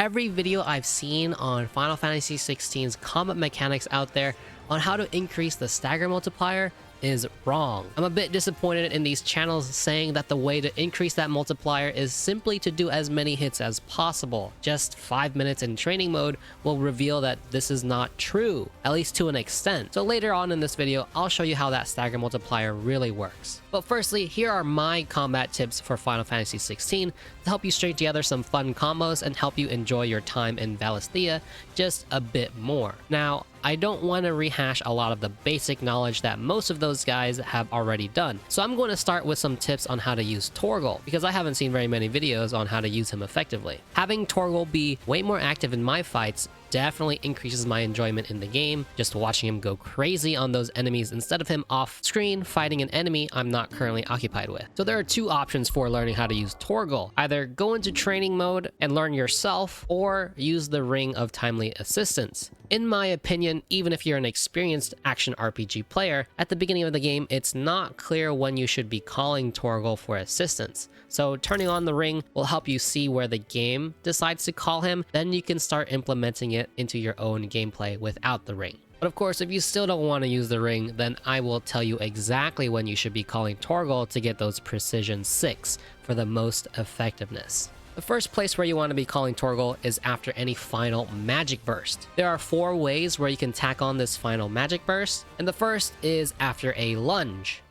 every video I've seen on Final Fantasy XVI's combat mechanics out there on how to increase the stagger multiplier is wrong. I'm a bit disappointed in these channels saying that the way to increase that multiplier is simply to do as many hits as possible. Just 5 minutes in training mode will reveal that this is not true, at least to an extent. So later on in this video, I'll show you how that stagger multiplier really works. But firstly, here are my combat tips for Final Fantasy XVI to help you string together some fun combos and help you enjoy your time in Valisthea just a bit more. Now, I don't want to rehash a lot of the basic knowledge that most of those guys have already done. So I'm going to start with some tips on how to use Torgal, because I haven't seen very many videos on how to use him effectively. Having Torgal be way more active in my fights definitely increases my enjoyment in the game, just watching him go crazy on those enemies instead of him off screen fighting an enemy I'm not currently occupied with. So there are two options for learning how to use Torgal. Either go into training mode and learn yourself, or use the Ring of Timely Assistance. In my opinion, even if you're an experienced action RPG player, at the beginning of the game, it's not clear when you should be calling Torgal for assistance. So turning on the ring will help you see where the game decides to call him, then you can start implementing it into your own gameplay without the ring. But of course, if you still don't want to use the ring, then I will tell you exactly when you should be calling Torgal to get those precision 6 for the most effectiveness. The first place where you want to be calling Torgal is after any final magic burst. There are 4 ways where you can tack on this final magic burst, and the first is after a lunge.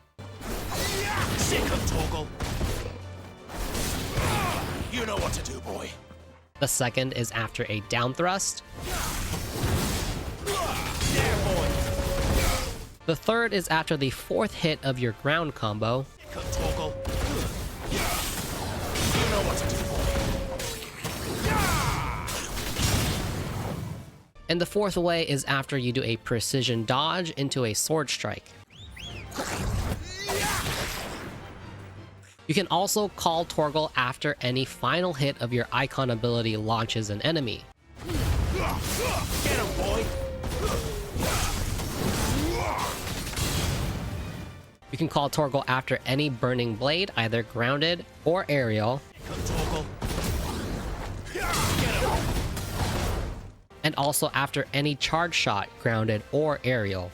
Sick of Torgal. You know what to do, boy. The second is after a down thrust. Yeah, boy. The third is after the 4th hit of your ground combo. Sick of Torgal. You know what to do, boy. And the 4th way is after you do a precision dodge into a sword strike. You can also call Torgal after any final hit of your icon ability launches an enemy. Get him, boy. You can call Torgal after any burning blade, either grounded or aerial. Torgal. And also after any charge shot, grounded or aerial.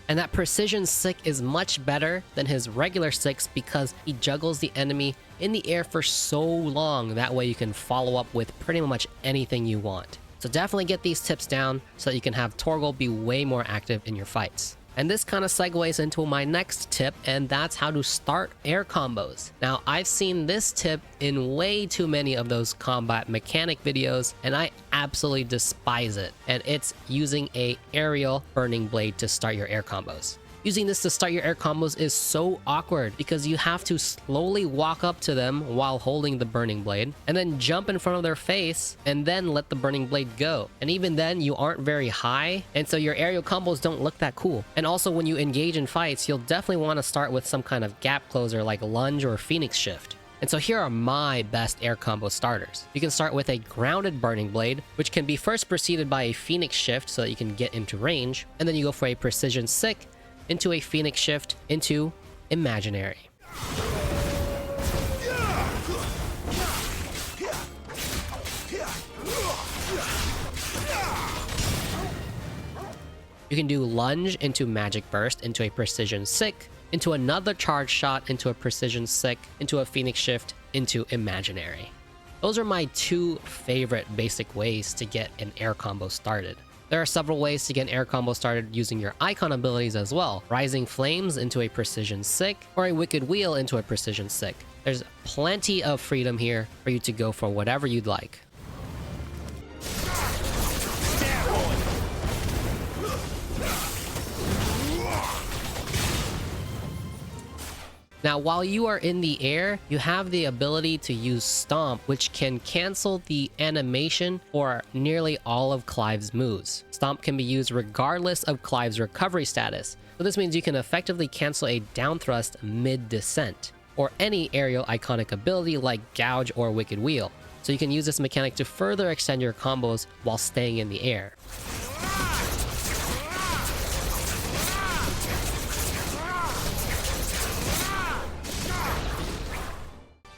And that precision 6 is much better than his regular 6 because he juggles the enemy in the air for so long. That way you can follow up with pretty much anything you want. So definitely get these tips down so that you can have Torgal be way more active in your fights. And this kind of segues into my next tip, and that's how to start air combos. Now, I've seen this tip in way too many of those combat mechanic videos, and I absolutely despise it. And it's using a aerial burning blade to start your air combos. Using this to start your air combos is so awkward because you have to slowly walk up to them while holding the burning blade and then jump in front of their face and then let the burning blade go. And even then, you aren't very high, and so your aerial combos don't look that cool. And also, when you engage in fights, you'll definitely want to start with some kind of gap closer like lunge or phoenix shift. And so here are my best air combo starters. You can start with a grounded burning blade, which can be first preceded by a phoenix shift so that you can get into range, and then you go for a precision 6 into a phoenix shift into imaginary. You can do lunge into magic burst into a precision 6, into another charge shot into a precision 6, into a phoenix shift into imaginary. Those are my 2 favorite basic ways to get an air combo started. There are several ways to get an air combo started using your icon abilities as well. Rising Flames into a precision 6, or a Wicked Wheel into a precision 6. There's plenty of freedom here for you to go for whatever you'd like. Now, while you are in the air, you have the ability to use Stomp, which can cancel the animation for nearly all of Clive's moves. Stomp can be used regardless of Clive's recovery status. So this means you can effectively cancel a down thrust mid-descent, or any aerial iconic ability like Gouge or Wicked Wheel. So you can use this mechanic to further extend your combos while staying in the air.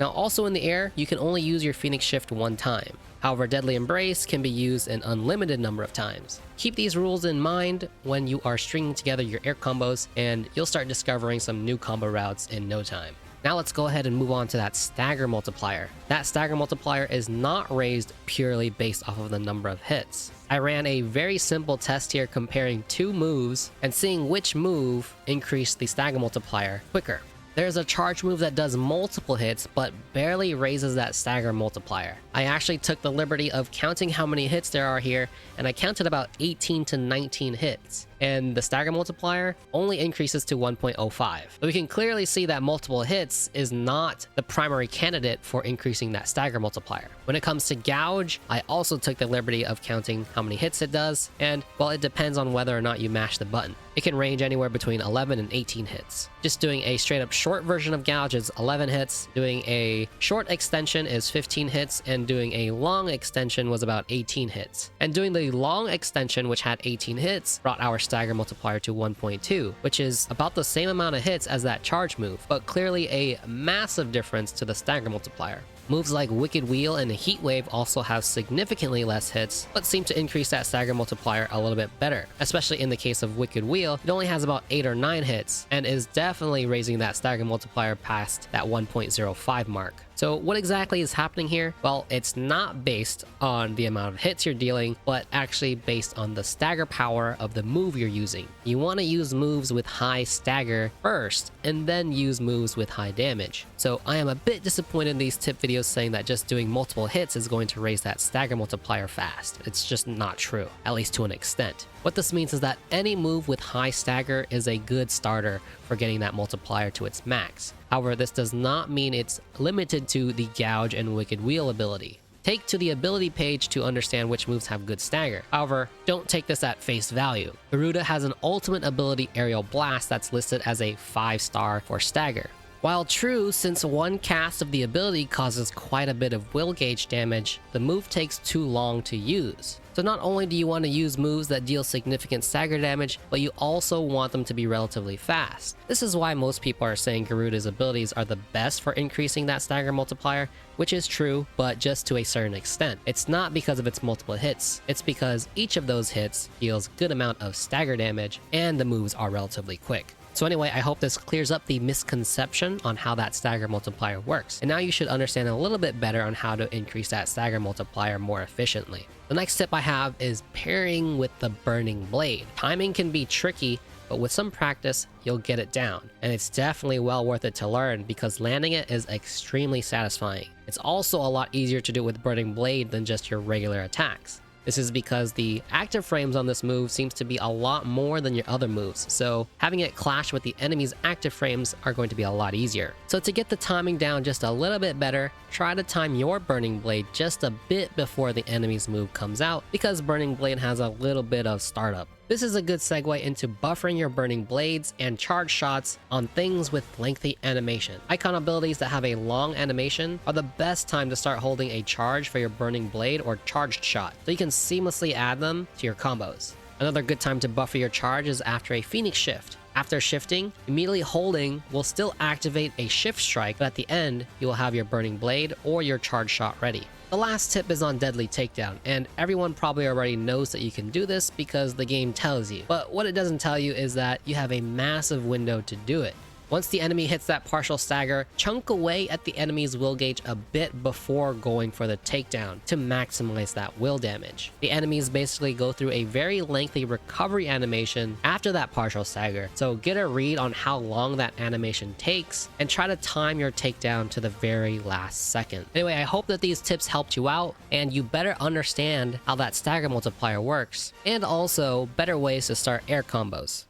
Now also in the air, you can only use your Phoenix Shift one time. However, Deadly Embrace can be used an unlimited number of times. Keep these rules in mind when you are stringing together your air combos, and you'll start discovering some new combo routes in no time. Now let's go ahead and move on to that Stagger Multiplier. That Stagger Multiplier is not raised purely based off of the number of hits. I ran a very simple test here comparing two moves and seeing which move increased the Stagger Multiplier quicker. There's a charge move that does multiple hits but barely raises that Stagger Multiplier. I actually took the liberty of counting how many hits there are here, and I counted about 18 to 19 hits. And the Stagger Multiplier only increases to 1.05. But we can clearly see that multiple hits is not the primary candidate for increasing that Stagger Multiplier. When it comes to Gouge, I also took the liberty of counting how many hits it does, and well, it depends on whether or not you mash the button. It can range anywhere between 11 and 18 hits. Just doing a straight up short version of Gouge is 11 hits, doing a short extension is 15 hits, and doing a long extension was about 18 hits. And doing the long extension, which had 18 hits, brought our Stagger Multiplier to 1.2, which is about the same amount of hits as that charge move, but clearly a massive difference to the Stagger Multiplier. Moves like Wicked Wheel and Heat Wave also have significantly less hits, but seem to increase that Stagger Multiplier a little bit better. Especially in the case of Wicked Wheel, it only has about 8 or 9 hits, and is definitely raising that Stagger Multiplier past that 1.05 mark. So what exactly is happening here? Well, it's not based on the amount of hits you're dealing, but actually based on the stagger power of the move you're using. You want to use moves with high stagger first, and then use moves with high damage. So I am a bit disappointed in these tip videos saying that just doing multiple hits is going to raise that Stagger Multiplier fast. It's just not true, at least to an extent. What this means is that any move with high stagger is a good starter for getting that multiplier to its max. However, this does not mean it's limited to the Gouge and Wicked Wheel ability. Take to the ability page to understand which moves have good stagger. However, don't take this at face value. Garuda has an ultimate ability Aerial Blast that's listed as a 5-star for stagger. While true, since one cast of the ability causes quite a bit of will gauge damage, the move takes too long to use. So not only do you want to use moves that deal significant stagger damage, but you also want them to be relatively fast. This is why most people are saying Garuda's abilities are the best for increasing that Stagger Multiplier, which is true, but just to a certain extent. It's not because of its multiple hits, it's because each of those hits deals good amount of stagger damage, and the moves are relatively quick. So anyway, I hope this clears up the misconception on how that Stagger Multiplier works. And now you should understand a little bit better on how to increase that Stagger Multiplier more efficiently. The next tip I have is parrying with the Burning Blade. Timing can be tricky, but with some practice, you'll get it down. And it's definitely well worth it to learn because landing it is extremely satisfying. It's also a lot easier to do with Burning Blade than just your regular attacks. This is because the active frames on this move seems to be a lot more than your other moves, so having it clash with the enemy's active frames are going to be a lot easier. So to get the timing down just a little bit better, try to time your Burning Blade just a bit before the enemy's move comes out, because Burning Blade has a little bit of startup. This is a good segue into buffering your Burning Blades and charge shots on things with lengthy animation. Icon abilities that have a long animation are the best time to start holding a charge for your Burning Blade or charged shot, so you can seamlessly add them to your combos. Another good time to buffer your charge is after a Phoenix Shift. After shifting, immediately holding will still activate a shift strike, but at the end, you will have your Burning Blade or your charge shot ready. The last tip is on Deadly Takedown, and everyone probably already knows that you can do this because the game tells you. But what it doesn't tell you is that you have a massive window to do it. Once the enemy hits that partial stagger, chunk away at the enemy's will gauge a bit before going for the takedown to maximize that will damage. The enemies basically go through a very lengthy recovery animation after that partial stagger, so get a read on how long that animation takes and try to time your takedown to the very last second. Anyway, I hope that these tips helped you out and you better understand how that Stagger Multiplier works, and also better ways to start air combos.